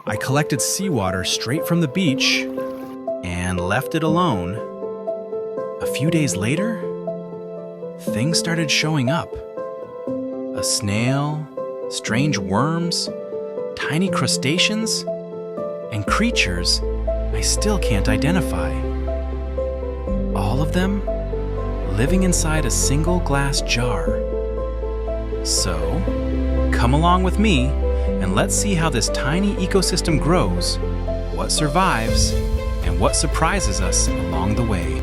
I collected seawater straight from the beach and left it alone. A few days later, things started showing up. A snail, strange worms, tiny crustaceans, and creatures I still can't identify. All of them living inside a single glass jar. So, come along with me and let's see how this tiny ecosystem grows, what survives, and what surprises us along the way.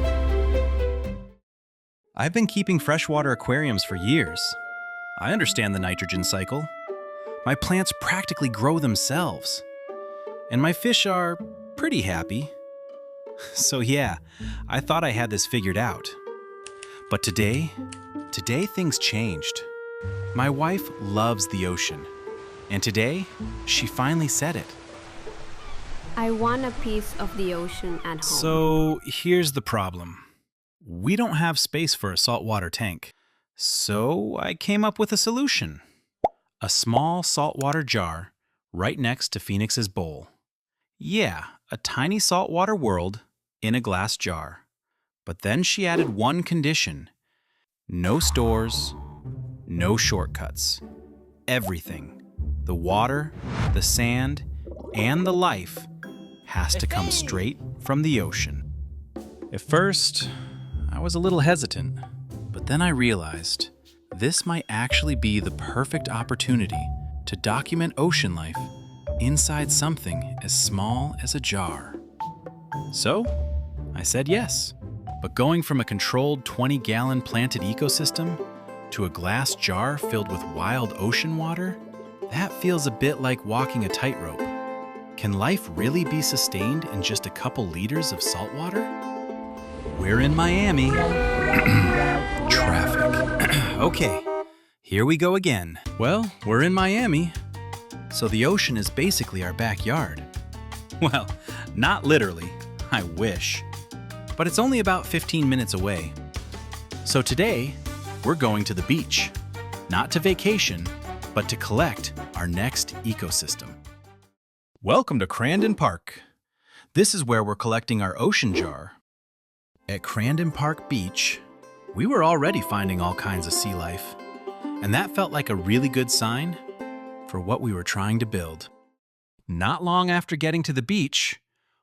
I've been keeping freshwater aquariums for years. I understand the nitrogen cycle. My plants practically grow themselves. And my fish are pretty happy. So yeah, I thought I had this figured out. But today things changed. My wife loves the ocean. And today, she finally said it. I want a piece of the ocean at home. So here's the problem. We don't have space for a saltwater tank. So I came up with a solution. A small saltwater jar right next to Phoenix's bowl. Yeah, a tiny saltwater world in a glass jar. But then she added one condition. No stores, no shortcuts. Everything, the water, the sand, and the life has to come straight from the ocean. At first, I was a little hesitant, but then I realized this might actually be the perfect opportunity to document ocean life inside something as small as a jar. So, I said yes. But going from a controlled 20-gallon planted ecosystem to a glass jar filled with wild ocean water, that feels a bit like walking a tightrope. Can life really be sustained in just a couple liters of salt water? We're in Miami. Traffic. Okay, here we go again. Well, we're in Miami, so the ocean is basically our backyard. Well, not literally, I wish. But it's only about 15 minutes away. So today, we're going to the beach. Not to vacation, but to collect our next ecosystem. Welcome to Crandon Park. This is where we're collecting our ocean jar. At Crandon Park Beach, we were already finding all kinds of sea life, and that felt like a really good sign for what we were trying to build. Not long after getting to the beach,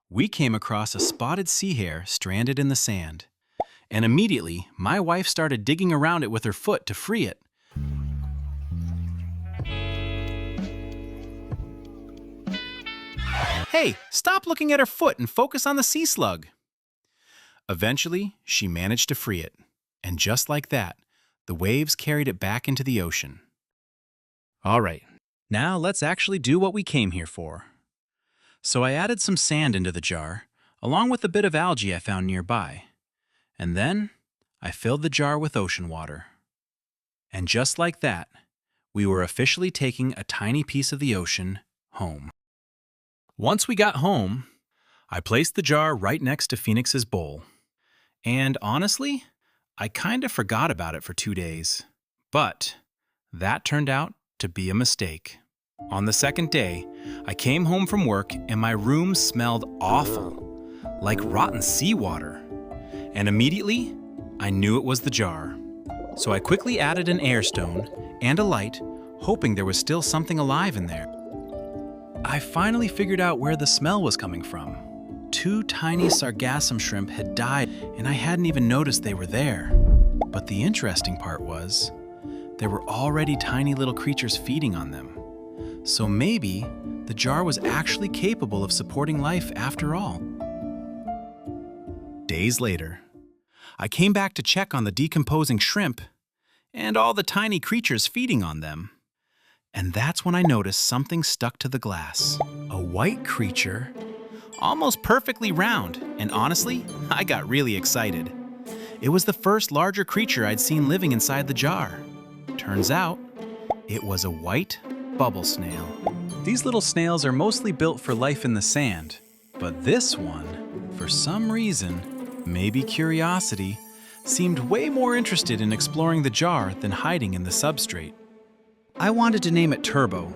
we came across a spotted sea hare stranded in the sand, and immediately my wife started digging around it with her foot to free it. Hey, stop looking at her foot and focus on the sea slug. Eventually, she managed to free it, and just like that, the waves carried it back into the ocean. All right, now let's actually do what we came here for. So I added some sand into the jar, along with a bit of algae I found nearby. And then I filled the jar with ocean water. And just like that, we were officially taking a tiny piece of the ocean home. Once we got home, I placed the jar right next to Phoenix's bowl. And honestly, I kind of forgot about it for 2 days. But that turned out to be a mistake. On the second day, I came home from work and my room smelled awful, like rotten seawater. And immediately, I knew it was the jar. So I quickly added an air stone and a light, hoping there was still something alive in there. I finally figured out where the smell was coming from. 2 tiny sargassum shrimp had died and I hadn't even noticed they were there. But the interesting part was, there were already tiny little creatures feeding on them. So maybe the jar was actually capable of supporting life after all. Days later, I came back to check on the decomposing shrimp and all the tiny creatures feeding on them. And that's when I noticed something stuck to the glass. A white creature, almost perfectly round, and honestly, I got really excited. It was the first larger creature I'd seen living inside the jar. Turns out, it was a white bubble snail. These little snails are mostly built for life in the sand, but this one, for some reason, maybe curiosity, seemed way more interested in exploring the jar than hiding in the substrate. I wanted to name it Turbo,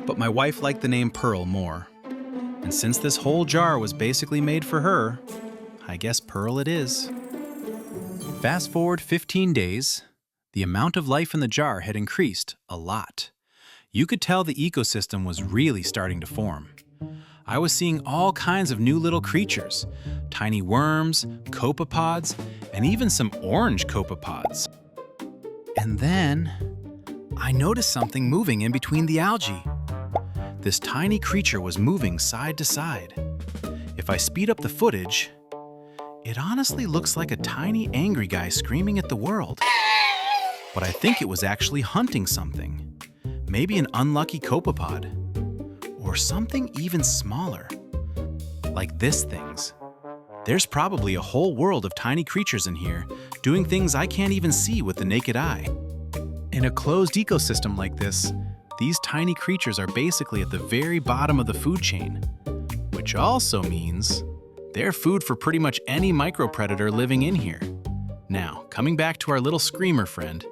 but my wife liked the name Pearl more. And since this whole jar was basically made for her, I guess Pearl it is. Fast forward 15 days, the amount of life in the jar had increased a lot. You could tell the ecosystem was really starting to form. I was seeing all kinds of new little creatures, tiny worms, copepods, and even some orange copepods. And then I noticed something moving in between the algae. This tiny creature was moving side to side. If I speed up the footage, it honestly looks like a tiny angry guy screaming at the world. But I think it was actually hunting something. Maybe an unlucky copepod. Or something even smaller. Like this thing's. There's probably a whole world of tiny creatures in here, doing things I can't even see with the naked eye. In a closed ecosystem like this, these tiny creatures are basically at the very bottom of the food chain, which also means they're food for pretty much any micropredator living in here. Now, coming back to our little screamer friend.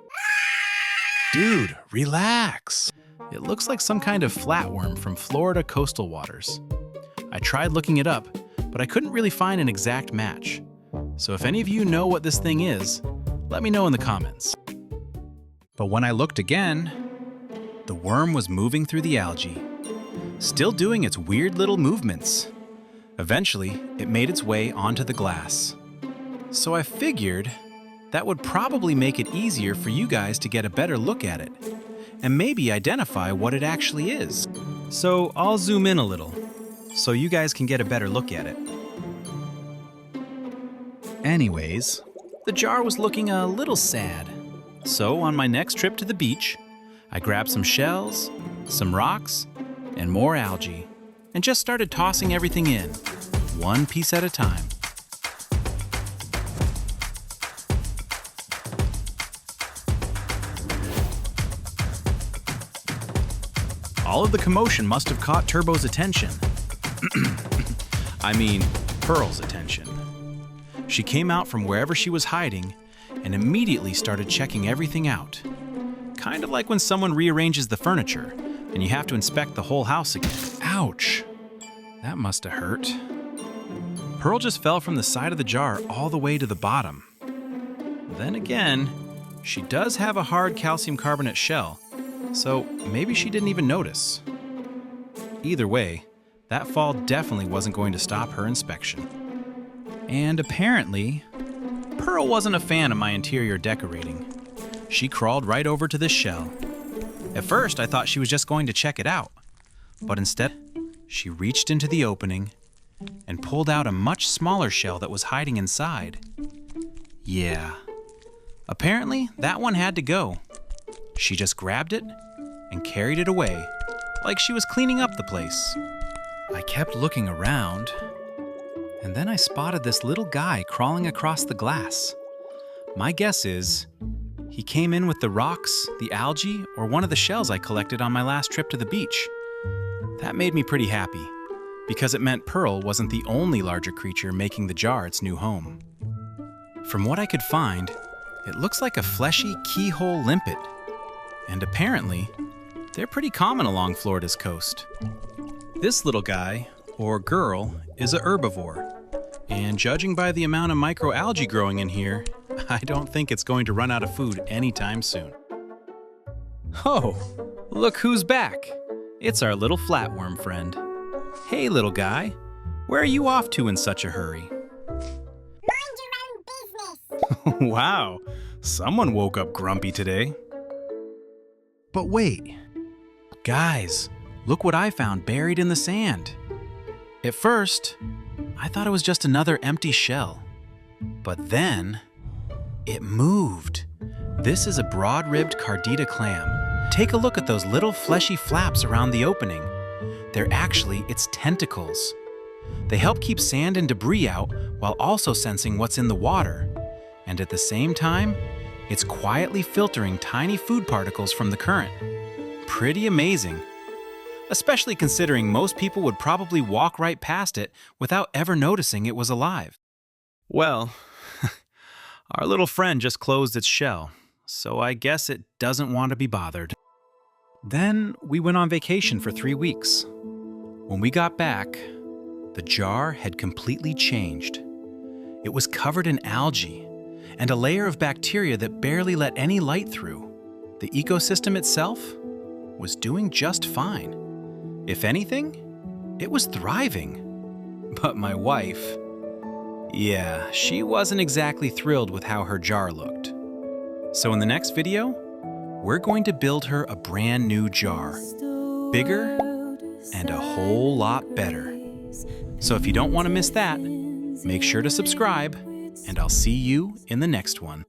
Dude, relax. It looks like some kind of flatworm from Florida coastal waters. I tried looking it up, but I couldn't really find an exact match. So if any of you know what this thing is, let me know in the comments. But when I looked again, the worm was moving through the algae, still doing its weird little movements. Eventually, it made its way onto the glass. So I figured that would probably make it easier for you guys to get a better look at it, and maybe identify what it actually is. So I'll zoom in a little, so you guys can get a better look at it. Anyways, the jar was looking a little sad. So on my next trip to the beach, I grabbed some shells, some rocks, and more algae, and just started tossing everything in, one piece at a time. All of the commotion must have caught Turbo's attention. I mean, Pearl's attention. She came out from wherever she was hiding and immediately started checking everything out. Kind of like when someone rearranges the furniture and you have to inspect the whole house again. Ouch! That must have hurt. Pearl just fell from the side of the jar all the way to the bottom. Then again, she does have a hard calcium carbonate shell, so maybe she didn't even notice. Either way, that fall definitely wasn't going to stop her inspection. And apparently, Pearl wasn't a fan of my interior decorating. She crawled right over to this shell. At first, I thought she was just going to check it out, but instead, she reached into the opening and pulled out a much smaller shell that was hiding inside. Yeah, apparently that one had to go. She just grabbed it and carried it away, like she was cleaning up the place. I kept looking around, and then I spotted this little guy crawling across the glass. My guess is he came in with the rocks, the algae, or one of the shells I collected on my last trip to the beach. That made me pretty happy, because it meant Pearl wasn't the only larger creature making the jar its new home. From what I could find, it looks like a fleshy keyhole limpet, and apparently, they're pretty common along Florida's coast. This little guy, or girl, is a herbivore, and judging by the amount of microalgae growing in here, I don't think it's going to run out of food anytime soon. Oh, look who's back! It's our little flatworm friend. Hey, little guy, where are you off to in such a hurry? Mind your own business! Wow, someone woke up grumpy today. But wait, guys, look what I found buried in the sand. At first, I thought it was just another empty shell. But then, it moved. This is a broad-ribbed cardita clam. Take a look at those little fleshy flaps around the opening. They're actually its tentacles. They help keep sand and debris out while also sensing what's in the water. And at the same time, it's quietly filtering tiny food particles from the current. Pretty amazing. Especially considering most people would probably walk right past it without ever noticing it was alive. Well, our little friend just closed its shell, so I guess it doesn't want to be bothered. Then we went on vacation for 3 weeks. When we got back, the jar had completely changed. It was covered in algae and a layer of bacteria that barely let any light through. The ecosystem itself was doing just fine. If anything, it was thriving. But my wife, yeah, she wasn't exactly thrilled with how her jar looked. So in the next video, we're going to build her a brand new jar, bigger and a whole lot better. So if you don't want to miss that, make sure to subscribe, and I'll see you in the next one.